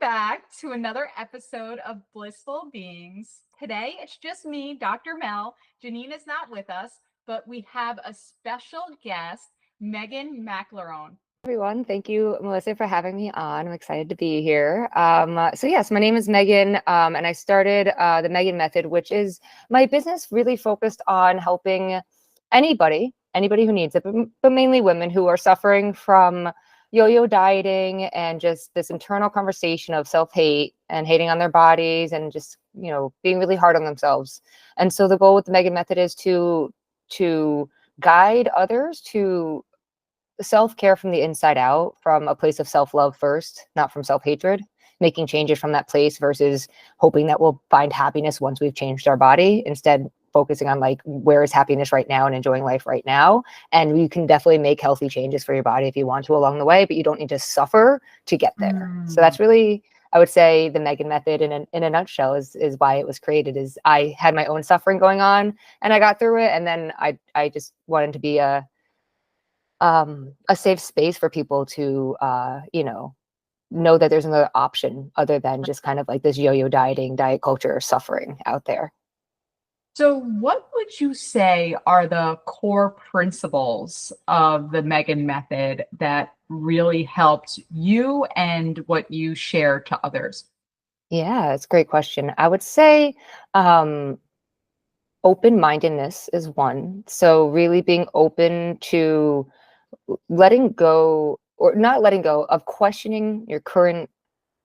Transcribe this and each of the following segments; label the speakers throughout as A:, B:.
A: back to another episode of Blissful Beings. Today, it's just me, Dr. Mel. Janine is not with us, but we have a special guest, Meaghan McLaren.
B: Everyone. Thank you, Melissa, for having me on. I'm excited to be here. So yes, my name is Meaghan, and I started the Meaghan Method, which is my business really focused on helping anybody who needs it, but mainly women who are suffering from yo-yo dieting and just this internal conversation of self-hate and hating on their bodies and just, being really hard on themselves. And so the goal with the Meaghan Method is to guide others to self-care from the inside out, from a place of self-love first, not from self-hatred, making changes from that place versus hoping that we'll find happiness once we've changed our body, instead focusing on like, where is happiness right now and enjoying life right now. And you can definitely make healthy changes for your body if you want to along the way, but you don't need to suffer to get there. So that's really, I would say, the Meaghan Method in a nutshell is why it was created. Is I had my own suffering going on and I got through it, and then I just wanted to be a safe space for people to, know that there's another option other than just kind of like this yo-yo dieting, diet culture suffering out there.
A: So, what would you say are the core principles of the Meaghan Method that really helped you and what you share to others?
B: Yeah, it's a great question. I would say open-mindedness is one. So really being open to letting go, or not letting go of questioning your current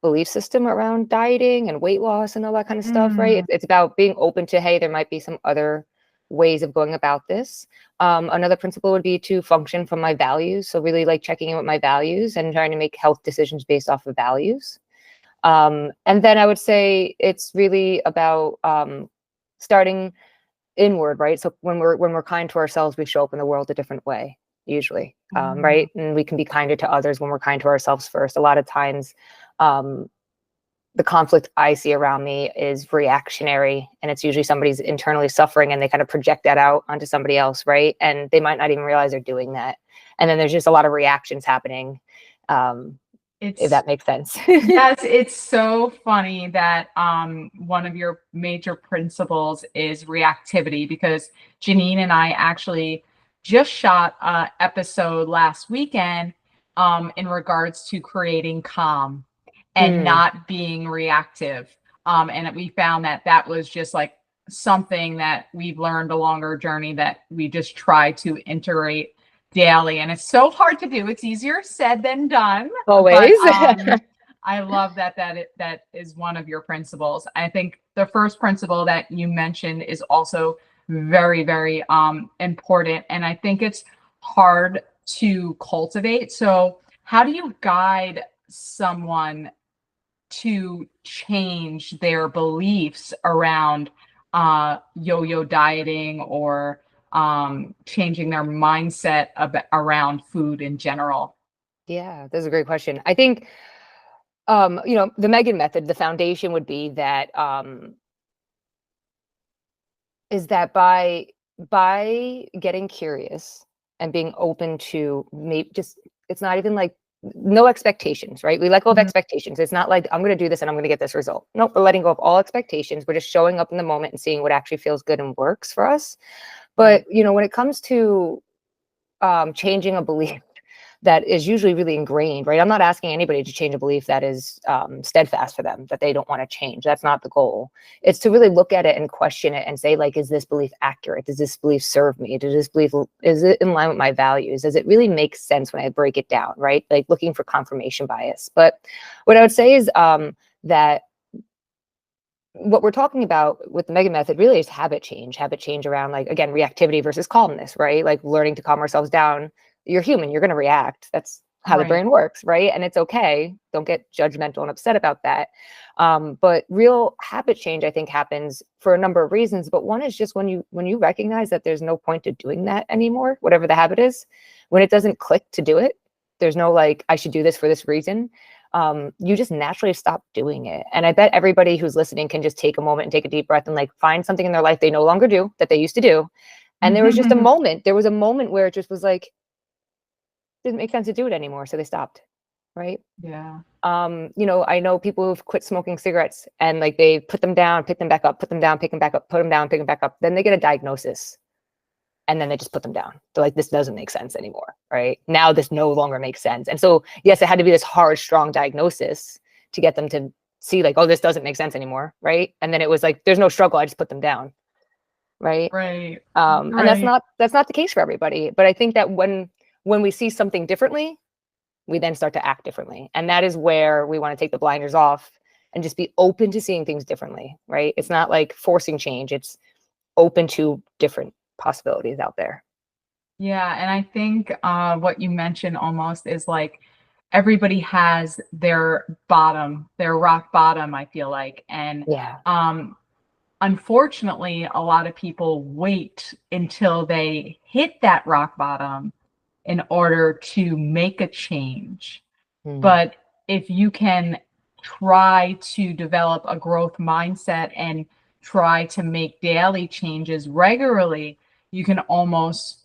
B: belief system around dieting and weight loss and all that kind of stuff, right? It's about being open to, hey, there might be some other ways of going about this. Another principle would be to function from my values. So really like checking in with my values and trying to make health decisions based off of values. And then I would say it's really about starting inward, right? So when we're kind to ourselves, we show up in the world a different way, usually, right? And we can be kinder to others when we're kind to ourselves first. A lot of times, the conflict I see around me is reactionary, and it's usually somebody's internally suffering and they kind of project that out onto somebody else, right? And they might not even realize they're doing that. And then there's just a lot of reactions happening, if that makes sense.
A: Yes, it's so funny that one of your major principles is reactivity, because Janine and I actually just shot an episode last weekend in regards to creating calm and not being reactive. And we found that was just like something that we've learned along our journey that we just try to integrate daily. And it's so hard to do. It's easier said than done.
B: Always.
A: But, I love that is one of your principles. I think the first principle that you mentioned is also very, very important. And I think it's hard to cultivate. So how do you guide someone to change their beliefs around yo-yo dieting, or changing their mindset around food in general?
B: Yeah, that's a great question. I think, the Meaghan Method, the foundation would be that, is that by getting curious and being open to maybe just, it's not even like no expectations, right? We let go of expectations. It's not like I'm going to do this and I'm going to get this result. Nope, we're letting go of all expectations. We're just showing up in the moment and seeing what actually feels good and works for us. But, when it comes to changing a belief that is usually really ingrained, right? I'm not asking anybody to change a belief that is steadfast for them, that they don't want to change. That's not the goal. It's to really look at it and question it and say, like, is this belief accurate? Does this belief serve me? Is it in line with my values? Does it really make sense when I break it down, right? Like looking for confirmation bias. But what I would say is that what we're talking about with the Meaghan Method really is habit change around, like, again, reactivity versus calmness, right? Like learning to calm ourselves down. You're human, you're going to react. That's how the brain works, right? And it's okay. Don't get judgmental and upset about that. But real habit change, I think, happens for a number of reasons. But one is just when you recognize that there's no point to doing that anymore, whatever the habit is, when it doesn't click to do it, there's no like, I should do this for this reason. You just naturally stop doing it. And I bet everybody who's listening can just take a moment and take a deep breath and like find something in their life they no longer do that they used to do. And there was just a moment where it just was like, didn't make sense to do it anymore. So they stopped. Right.
A: Yeah.
B: I know people who've quit smoking cigarettes and like they put them down, pick them back up, put them down, pick them back up, put them down, pick them back up. Then they get a diagnosis and then they just put them down. They're like, this doesn't make sense anymore, right? Now this no longer makes sense. And so, yes, it had to be this hard, strong diagnosis to get them to see like, oh, this doesn't make sense anymore, right? And then it was like, there's no struggle, I just put them down, right?
A: Right.
B: And that's not the case for everybody. But I think that when we see something differently, we then start to act differently. And that is where we want to take the blinders off and just be open to seeing things differently, right? It's not like forcing change. It's open to different possibilities out there.
A: Yeah. And I think what you mentioned almost is like everybody has their bottom, their rock bottom, I feel like. And
B: Yeah.
A: Unfortunately, a lot of people wait until they hit that rock bottom in order to make a change. But if you can try to develop a growth mindset and try to make daily changes regularly, you can almost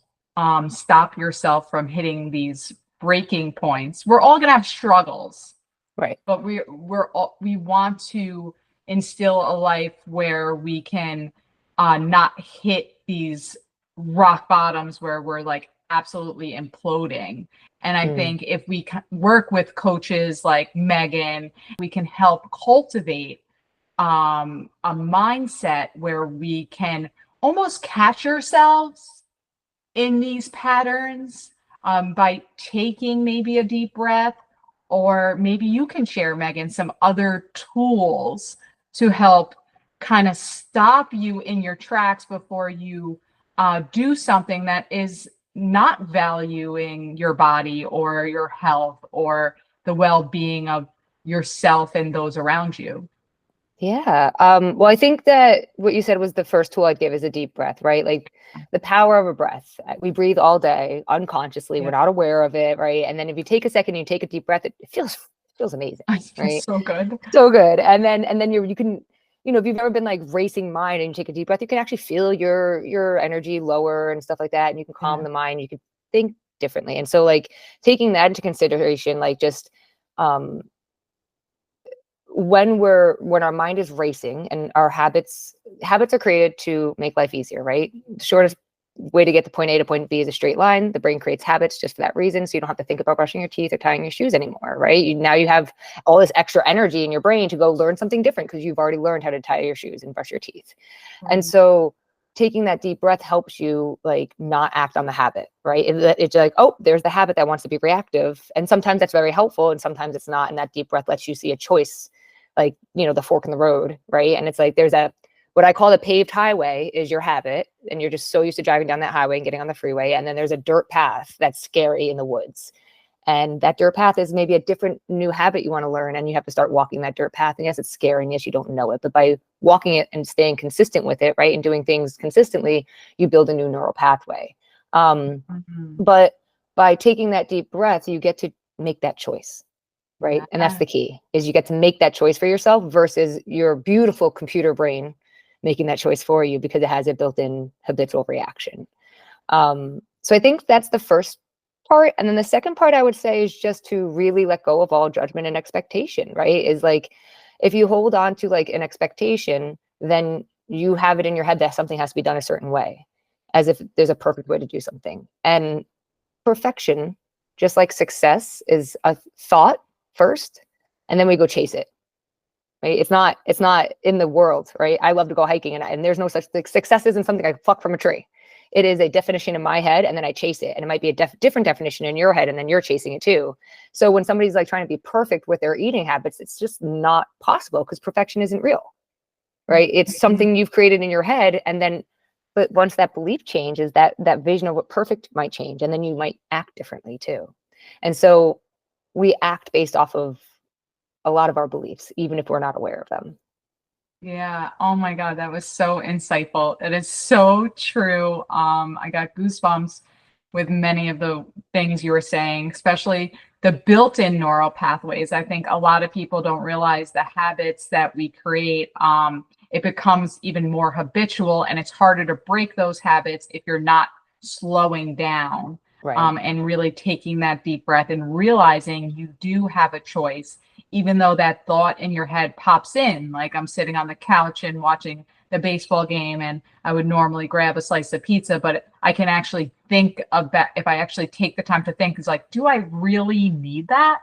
A: stop yourself from hitting these breaking points. We're all going to have struggles,
B: Right.
A: but we want to instill a life where we can not hit these rock bottoms where we're like absolutely imploding. And I think if we work with coaches like Meaghan, we can help cultivate a mindset where we can almost catch ourselves in these patterns by taking maybe a deep breath, or maybe you can share, Meaghan, some other tools to help kind of stop you in your tracks before you do something that is not valuing your body or your health or the well-being of yourself and those around you.
B: Yeah. Well, I think that what you said was the first tool I'd give is a deep breath, right? Like the power of a breath. We breathe all day unconsciously.
A: Yeah.
B: We're not aware of it, right? And then if you take a second and you take a deep breath, it feels amazing, right?
A: So good.
B: So good. And then you can, if you've ever been like racing mind and you take a deep breath, you can actually feel your energy lower and stuff like that. And you can calm the mind. You can think differently. And so like taking that into consideration, like just when our mind is racing and our habits are created to make life easier, right? The shortest way to get to point A to point B is a straight line. The brain creates habits just for that reason. So you don't have to think about brushing your teeth or tying your shoes anymore, right? Now you have all this extra energy in your brain to go learn something different because you've already learned how to tie your shoes and brush your teeth. And so taking that deep breath helps you like not act on the habit, right? It's like, oh, there's the habit that wants to be reactive. And sometimes that's very helpful and sometimes it's not. And that deep breath lets you see a choice, like, the fork in the road, right? And it's like, there's what I call the paved highway is your habit. And you're just so used to driving down that highway and getting on the freeway. And then there's a dirt path that's scary in the woods. And that dirt path is maybe a different new habit you want to learn. And you have to start walking that dirt path. And yes, it's scary. And yes, you don't know it. But by walking it and staying consistent with it, right, and doing things consistently, you build a new neural pathway. But by taking that deep breath, you get to make that choice. Right. And that's the key, is you get to make that choice for yourself versus your beautiful computer brain making that choice for you because it has a built-in habitual reaction. So I think that's the first part. And then the second part I would say is just to really let go of all judgment and expectation, right? Is like, if you hold on to like an expectation, then you have it in your head that something has to be done a certain way, as if there's a perfect way to do something. And perfection, just like success, is a thought first, and then we go chase it. Right? It's not in the world, right? I love to go hiking, and there's no such thing. Success isn't something I pluck from a tree. It is a definition in my head, and then I chase it. And it might be a different definition in your head, and then you're chasing it too. So when somebody's like trying to be perfect with their eating habits, it's just not possible because perfection isn't real, right? It's something you've created in your head, and then, but once that belief changes, that vision of what perfect might change, and then you might act differently too. And so we act based off of a lot of our beliefs, even if we're not aware of them.
A: Yeah. Oh my God, that was so insightful. It is so true. I got goosebumps with many of the things you were saying, especially the built-in neural pathways. I think a lot of people don't realize the habits that we create. It becomes even more habitual, and it's harder to break those habits if you're not slowing down.
B: Right.
A: And really taking that deep breath and realizing you do have a choice, even though that thought in your head pops in, like I'm sitting on the couch and watching the baseball game and I would normally grab a slice of pizza, but I can actually think of that if I actually take the time to think, it's like, do I really need that?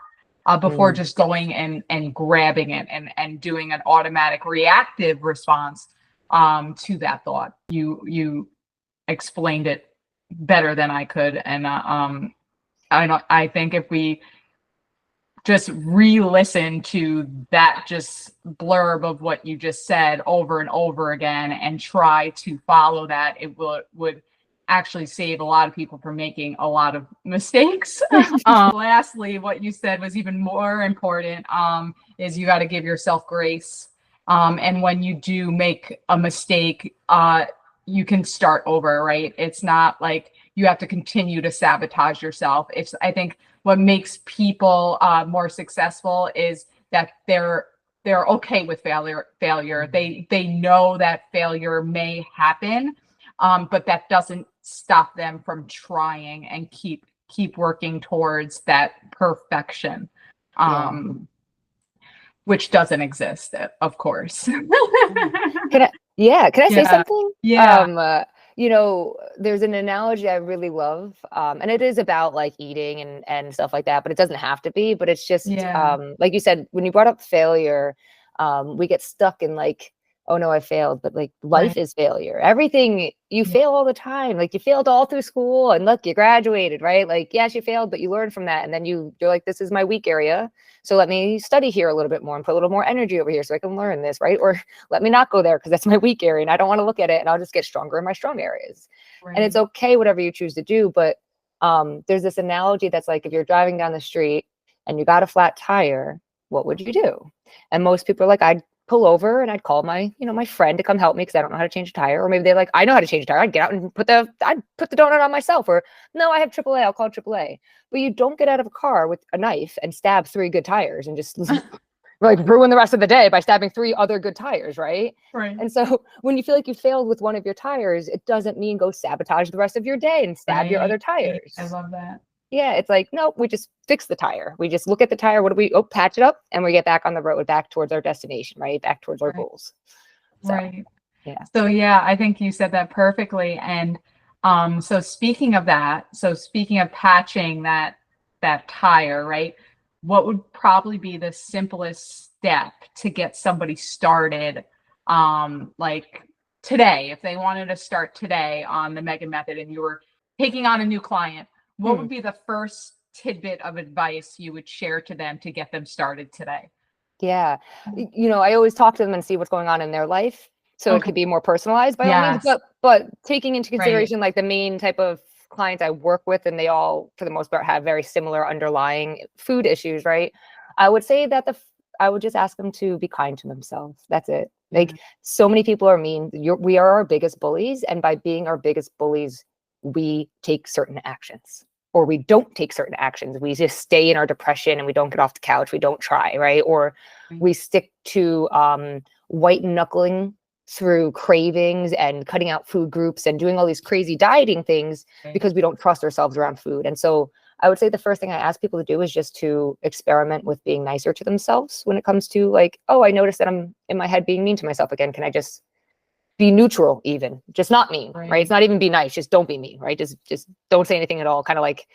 A: Before just going and grabbing it and doing an automatic reactive response to that thought. You explained it better than I could, and I think if we just re-listen to that just blurb of what you just said over and over again and try to follow that, it would actually save a lot of people from making a lot of mistakes. Lastly, what you said was even more important, is you got to give yourself grace. And when you do make a mistake, you can start over, right? It's not like you have to continue to sabotage yourself. I think what makes people more successful is that they're okay with failure. They know that failure may happen, but that doesn't stop them from trying and keep working towards that perfection, which doesn't exist, of course.
B: Can I say something?
A: Yeah.
B: There's an analogy I really love, and it is about like eating and stuff like that, but it doesn't have to be. But it's just like you said, when you brought up failure, we get stuck in like, oh no, I failed. But like life is failure. Everything, you fail all the time. Like you failed all through school and look, you graduated, right? Like, yes, you failed, but you learned from that. And then you're like, this is my weak area. So let me study here a little bit more and put a little more energy over here so I can learn this, right? Or let me not go there because that's my weak area and I don't want to look at it, and I'll just get stronger in my strong areas. And it's okay, whatever you choose to do. But there's this analogy that's like, if you're driving down the street and you got a flat tire, what would you do? And most people are like, I'd pull over and I'd call my friend to come help me because I don't know how to change a tire. Or maybe they're like, I know how to change a tire. I'd get out and I'd put the donut on myself. Or no, I have AAA. I'll call AAA. But you don't get out of a car with a knife and stab 3 good tires and just like ruin the rest of the day by stabbing 3 other good tires, right? And so when you feel like you failed with one of your tires, it doesn't mean go sabotage the rest of your day and stab your other tires.
A: I love that.
B: Yeah, it's like, no, we just fix the tire. We just look at the tire. Patch it up, and we get back on the road, back towards our destination, right? Back towards our goals. So,
A: I think you said that perfectly. And so speaking of patching that tire, right? What would probably be the simplest step to get somebody started, like today, if they wanted to start today on the Meaghan method and you were taking on a new client? What would be the first tidbit of advice you would share to them to get them started today?
B: Yeah. I always talk to them and see what's going on in their life. So it could be more personalized by all means, but taking into consideration like the main type of clients I work with, and they all, for the most part, have very similar underlying food issues, right? I would say that I would just ask them to be kind to themselves. That's it. Like so many people are mean. We are our biggest bullies. And by being our biggest bullies, we take certain actions, or we don't take certain actions. We just stay in our depression and we don't get off the couch. We don't try, right? Or we stick to white knuckling through cravings and cutting out food groups and doing all these crazy dieting things because we don't trust ourselves around food. And so I would say the first thing I ask people to do is just to experiment with being nicer to themselves when it comes to like, oh, I noticed that I'm in my head being mean to myself again. Can I just be neutral, even just not mean, right? It's not even be nice, just don't be mean, right? Just don't say anything at all. Kind of like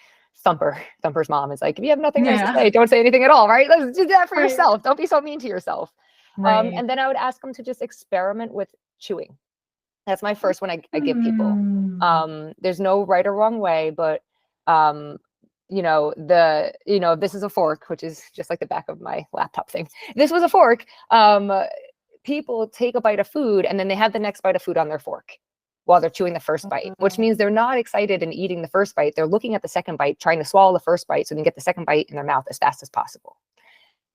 B: Thumper's mom is like, if you have nothing nice to say, don't say anything at all, right? Let's do that for yourself. Don't be so mean to yourself. And then I would ask them to just experiment with chewing. That's my first one I give people. There's no right or wrong way, but if this is a fork, which is just like the back of my laptop thing. If this was a fork, people take a bite of food and then they have the next bite of food on their fork while they're chewing the first bite, which means they're not excited in eating the first bite. They're looking at the second bite, trying to swallow the first bite so they can get the second bite in their mouth as fast as possible.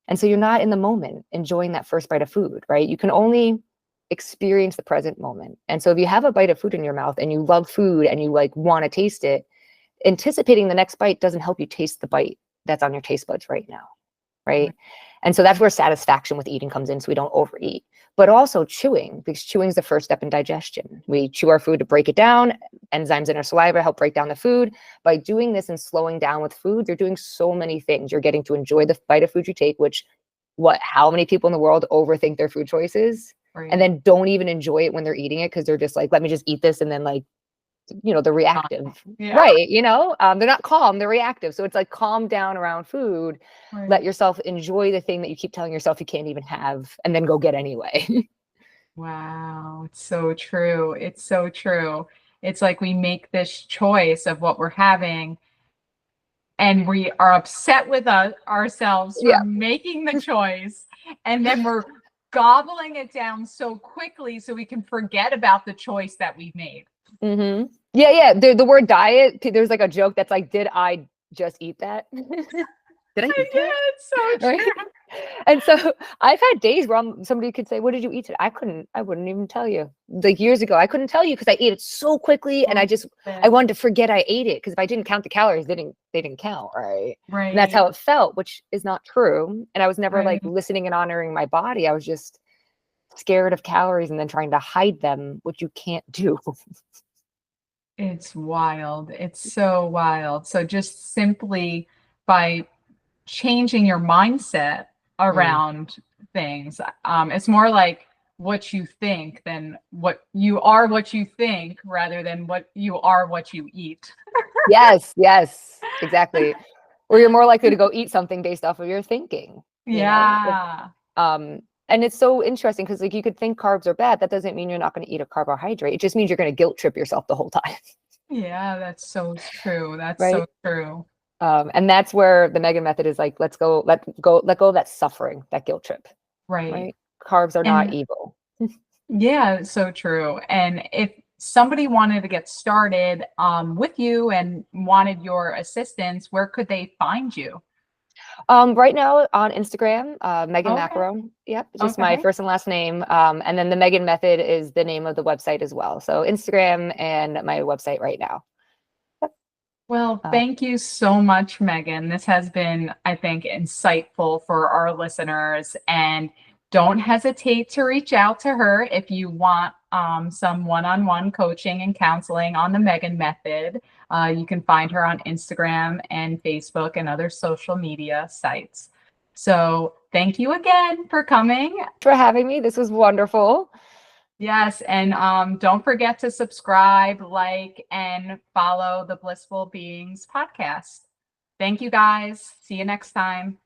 B: And so you're not in the moment enjoying that first bite of food, right? You can only experience the present moment. And so if you have a bite of food in your mouth and you love food and you like want to taste it, anticipating the next bite doesn't help you taste the bite that's on your taste buds right now, right? And so that's where satisfaction with eating comes in, so we don't overeat. But also chewing, because chewing is the first step in digestion. We chew our food to break it down. Enzymes in our saliva help break down the food. By doing this and slowing down with food, you're doing so many things. You're getting to enjoy the bite of food you take, which how many people in the world overthink their food choices and then don't even enjoy it when they're eating it because they're just like, let me just eat this, and then like, they're reactive, right? They're not calm, they're reactive. So it's like, calm down around food, let yourself enjoy the thing that you keep telling yourself you can't even have, and then go get anyway.
A: Wow, it's so true. It's so true. It's like we make this choice of what we're having, and we are upset with ourselves for making the choice, and then we're gobbling it down so quickly so we can forget about the choice that we've made.
B: Mm-hmm. Yeah. The word diet, there's like a joke that's like, did I just eat that? Did I eat that?
A: It's so true.
B: Right? And so I've had days where somebody could say, what did you eat today? I wouldn't even tell you. Like years ago, I couldn't tell you because I ate it so quickly, and I wanted to forget I ate it, because if I didn't count the calories, they didn't count, right? And that's how it felt, which is not true. And I was never like listening and honoring my body. I was just scared of calories and then trying to hide them, which you can't do.
A: It's wild. It's so wild. So just simply by changing your mindset around things, it's more like what you think than what you think, rather than what you eat.
B: Yes, exactly. Or you're more likely to go eat something based off of your thinking. And it's so interesting because like, you could think carbs are bad. That doesn't mean you're not going to eat a carbohydrate. It just means you're going to guilt trip yourself the whole time.
A: Yeah, that's so true. That's
B: right?
A: So true.
B: And that's where the Meaghan method is like, let go of that suffering, that guilt trip. Right? Carbs are not evil.
A: Yeah, so true. And if somebody wanted to get started with you and wanted your assistance, where could they find you?
B: Right now on Instagram, Meaghan Macaron. Yep, just my first and last name. And then the Meaghan method is the name of the website as well. So Instagram and my website right now.
A: Well, thank you so much, Meaghan. This has been, I think, insightful for our listeners. And don't hesitate to reach out to her if you want some one-on-one coaching and counseling on the Meaghan method. You can find her on Instagram and Facebook and other social media sites. So thank you again for coming.
B: For having me. This was wonderful.
A: Yes, and don't forget to subscribe, like, and follow the Blissful Beings podcast. Thank you, guys. See you next time.